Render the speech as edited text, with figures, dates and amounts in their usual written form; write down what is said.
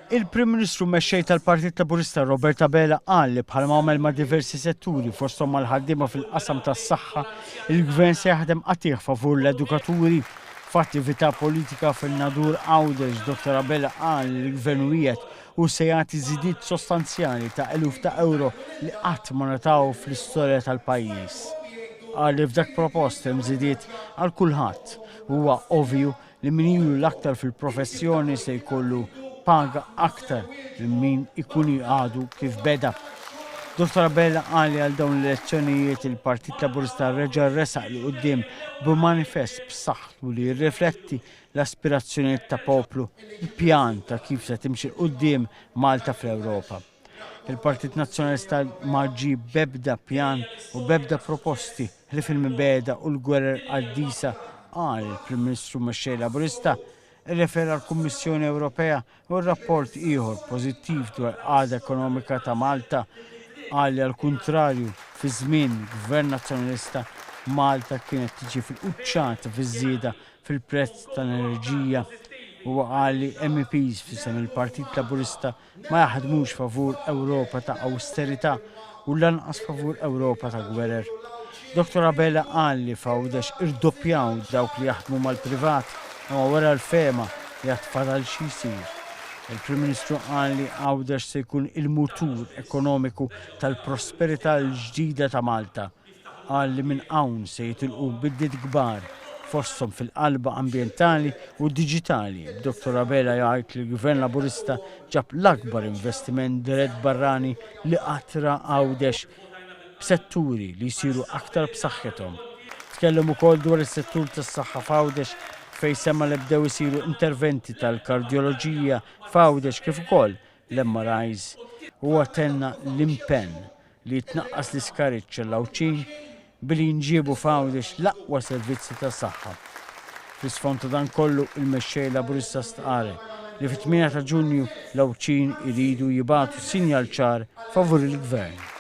Il-Prim Ministru mexxej tal-Partit Laburista Robert Abela qal li bħalma għamel ma' diversi setturi fosthom mal-ħaddiema fil-qasam tas-saħħa, il-Gvern se jaħdem qatih favur l-edukaturi f'attività politika fil-nadur Għawdex. Dr. Abela qal li l-Gvern wiegħed u se jagħti żidiet sostanzjali ta' eluf ta' euro li qatt ma nataw fl-istorja tal-pajjiż. Qal li f'dak propost hemm żidiet għal kulħadd. Huwa ovvju li min ilu l-aktar fil-professjoni se jkollu paga aktar minn min ikun għadu kif beda. Dr. Abela qal li għal dawn l-elezzjonijiet il-Partit Laburista reġa' resaq li quddiem b'manifest b'saħħtu li jirrifletti l-aspirazzjonijiet ta' poplu, il-pjan ta' kif se timxi quddiem Malta fl-Ewropa. Il-Partit Nazzjonalista ma ġie bebda pjan u bebda proposti li fil-mibeda u l-gwerer għaddisa qal il-Prim Ministru mexxej Laburista irrefera l-Kummissjoni Ewropea u r-rapport ieħor pożittiv dwar għada ekonomika ta' Malta qal li għall-kuntrarju fi żmien Gvern Nazzjonalista Malta kienet tiġi fil-quċċata fiż-żieda fil-prezz tal-enerġija u qal li MEPs f'isem il-Partit Laburista ma jaħdmux favur Ewropa ta' awsterità u lanqas favur Ewropa ta' gwerer. Dr. Abela qal li f'Għawdex irdoppjaw dawk li jaħdmu mal-privat u wara l-fema li għatfadal xi jsir. Il-Prim Ministru qal li Għawdex se jkun il-mutur ekonomiku tal-prosperità l-ġdida ta' Malta. Qal li minn hawn se jitilqu biddiet kbar fosthom fil-qalba ambjentali u diġitali. Dr. Abela jgħid li l-Gvern Laburista ġab l-akbar investiment dirett barrani li qatt ra Għawdex b'setturi li jsiru aktar b'saħħithom. Tkellem ukoll dwar is-settur tas-saħħa f'Għawdex fejn semma li bdew isiru interventi tal-kardjoloġija f'Għawdex kif ukoll l-MRIs u għatenna l-impenn li jitnaqqas l-iskariġġ l-Lawċin billi nġiebu f'Għawdex l-aqwa servizzi tas-saħħa. Fl-isfond ta' dan kollu il-mexxej Laburista stqarre li fit-8 ta' Ġunju Lawċin iridu jibgħatu sinjal ċar favur il-Gvern.